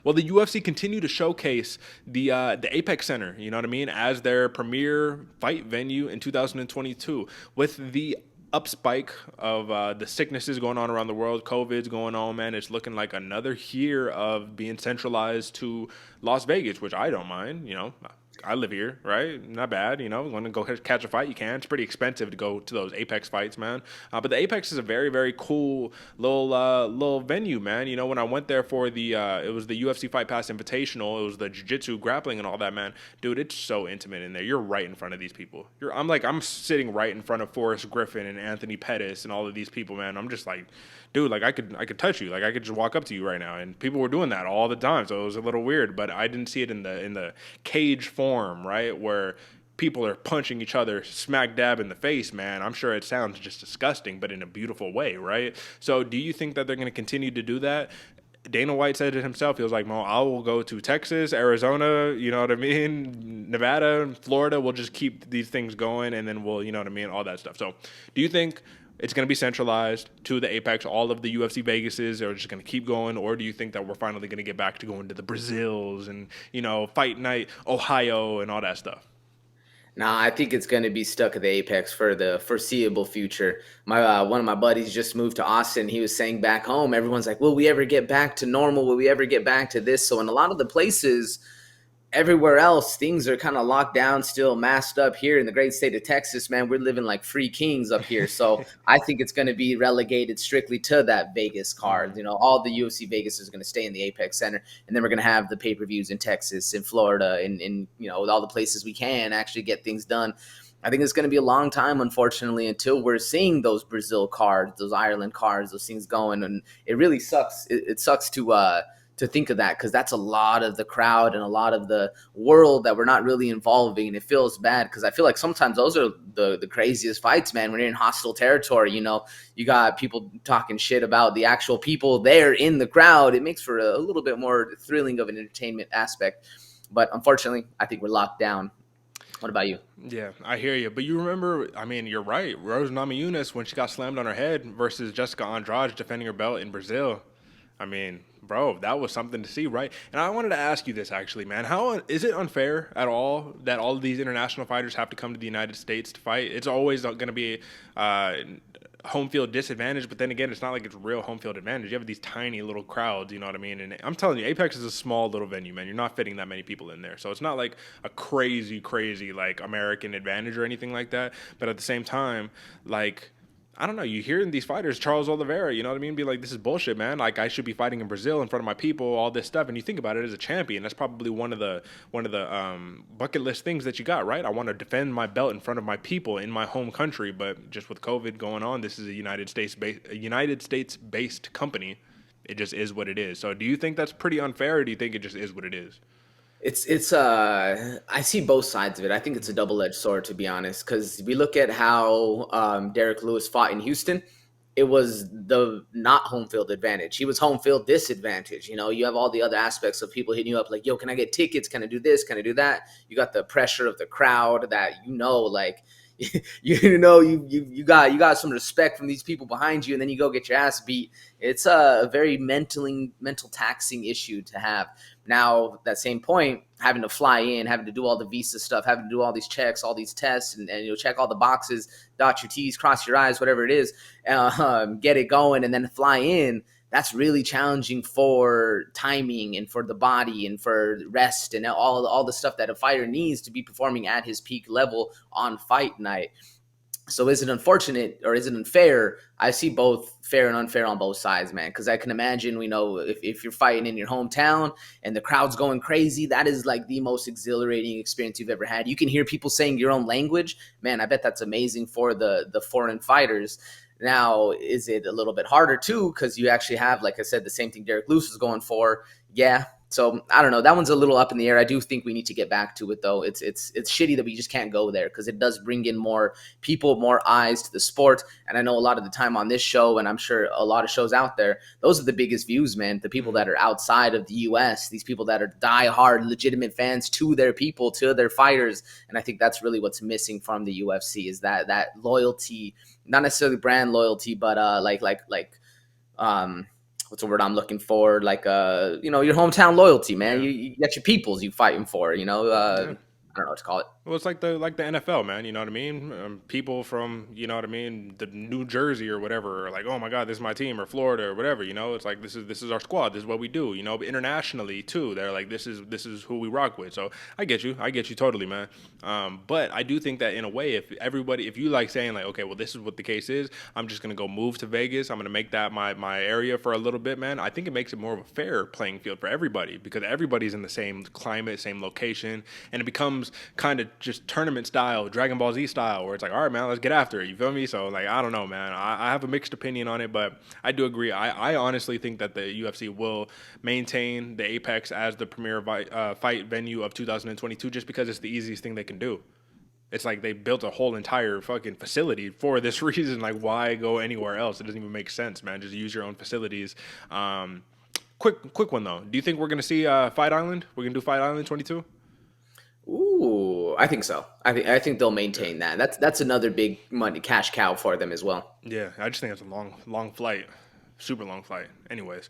Well, the UFC continued to showcase the Apex Center, you know what I mean, as their premier fight venue in 2022, with the upspike of the sicknesses going on around the world. COVID's going on, man. It's looking like another year of being centralized to Las Vegas, which I don't mind. I live here, right? Not bad, Want to go catch a fight, you can. It's pretty expensive to go to those Apex fights, man. But the Apex is a very, very cool little venue, man. When I went there for it was the UFC Fight Pass Invitational. It was the jiu-jitsu, grappling, and all that, man. Dude, it's so intimate in there. You're right in front of these people. I'm sitting right in front of Forrest Griffin and Anthony Pettis and all of these people, man. I'm just like, dude, like I could touch you, like I could just walk up to you right now, and people were doing that all the time, so it was a little weird. But I didn't see it in the cage form, right, where people are punching each other smack dab in the face, man. I'm sure it sounds just disgusting, but in a beautiful way, right? So do you think that they're going to continue to do that? Dana White said it himself. He was like, "Well, I will go to Texas, Arizona, you know what I mean, Nevada, Florida. We'll just keep these things going, and then we'll, you know what I mean, all that stuff." So, do you think it's going to be centralized to the Apex? All of the UFC Vegases are just going to keep going, or do you think that we're finally going to get back to going to the Brazils and Fight Night Ohio and all that stuff? Nah, I think it's going to be stuck at the Apex for the foreseeable future. My one of my buddies just moved to Austin. He was saying back home, everyone's like, "Will we ever get back to normal? Will we ever get back to this?" So in a lot of the places, everywhere else, things are kind of locked down, still masked up. Here in the great state of Texas, man, we're living like free kings up here. So I think it's going to be relegated strictly to that Vegas card. Mm-hmm. All the UFC Vegas is going to stay in the Apex Center, and then we're going to have the pay-per-views in Texas, in Florida, in all the places we can actually get things done. I think it's going to be a long time, unfortunately, until we're seeing those Brazil cards, those Ireland cards, those things going. And it really sucks. It sucks to think of that, because that's a lot of the crowd and a lot of the world that we're not really involving. And it feels bad, because I feel like sometimes those are the craziest fights, man. When you're in hostile territory, you got people talking shit about the actual people there in the crowd. It makes for a little bit more thrilling of an entertainment aspect. But unfortunately, I think we're locked down. What about you? Yeah, I hear you. But you remember, I mean, you're right. Rose Namajunas, when she got slammed on her head versus Jessica Andrade defending her belt in Brazil. I mean, bro, that was something to see, right? And I wanted to ask you this actually, man. How is it unfair at all that all of these international fighters have to come to the United States to fight? It's always going to be uh, home field disadvantage, but then again, it's not like it's real home field advantage. You have these tiny little crowds, you know what I mean? And I'm telling you, Apex is a small little venue, man. You're not fitting that many people in there. So it's not like a crazy like American advantage or anything like that. But at the same time, like, I don't know. You hear these fighters, Charles Oliveira, you know what I mean? Be like, this is bullshit, man. Like, I should be fighting in Brazil in front of my people, all this stuff. And you think about it as a champion, that's probably one of the bucket list things that you got, right? I want to defend my belt in front of my people in my home country. But just with COVID going on, this is a United States based company. It just is what it is. So, do you think that's pretty unfair, or do you think it just is what it is? It's I see both sides of it. I think it's a double-edged sword, to be honest, because we look at how Derek Lewis fought in Houston. It was the not home field advantage. He was home field disadvantage. You have all the other aspects of people hitting you up like, "Yo, can I get tickets? Can I do this? Can I do that?" You got the pressure of the crowd that like you got some respect from these people behind you, and then you go get your ass beat. It's a very mental taxing issue to have. Now, that same point, having to fly in, having to do all the visa stuff, having to do all these checks, all these tests, and check all the boxes, dot your T's, cross your I's, whatever it is, get it going, and then fly in. That's really challenging for timing and for the body and for rest and all the stuff that a fighter needs to be performing at his peak level on fight night. So is it unfortunate or is it unfair? I see both fair and unfair on both sides, man. Because I can imagine, if you're fighting in your hometown and the crowd's going crazy, that is like the most exhilarating experience you've ever had. You can hear people saying your own language. Man, I bet that's amazing for the foreign fighters. Now, is it a little bit harder too? Because you actually have, like I said, the same thing Derek Lewis is going for. Yeah. So I don't know. That one's a little up in the air. I do think we need to get back to it, though. It's shitty that we just can't go there, because it does bring in more people, more eyes to the sport. And I know a lot of the time on this show, and I'm sure a lot of shows out there, those are the biggest views, man. The people Mm-hmm. that are outside of the U.S., these people that are diehard, legitimate fans to their people, to their fighters. And I think that's really what's missing from the UFC, is that loyalty, not necessarily brand loyalty, but um what's the word I'm looking for? Like your hometown loyalty, man. Yeah. You got your peoples you fighting for. Yeah. I don't know what to call it. Well, it's like the NFL, man. You know what I mean? People from, you know what I mean, the New Jersey or whatever are like, oh my God, this is my team, or Florida or whatever. You know, it's like this is our squad. This is what we do. You know, but internationally too, they're like, this is who we rock with. So I get you totally, man. But I do think that in a way, if you like saying like, okay, well, this is what the case is, I'm just gonna go move to Vegas. I'm gonna make that my area for a little bit, man. I think it makes it more of a fair playing field for everybody because everybody's in the same climate, same location, and it becomes kind of just tournament style, Dragon Ball Z style, where it's like, all right, man, let's get after it. You feel me? So like, I don't know, man. I have a mixed opinion on it, but I do agree. I honestly think that the UFC will maintain the Apex as the premier fight venue of 2022 just because it's the easiest thing they can do. It's like they built a whole entire fucking facility for this reason. Like, why go anywhere else? It doesn't even make sense, man. Just use your own facilities. Quick one though. Do you think we're gonna see Fight Island? We're gonna do Fight Island 22? Ooh, I think so. I think they'll maintain that. That's another big money cash cow for them as well. Yeah, I just think it's a long flight, super long flight. Anyways.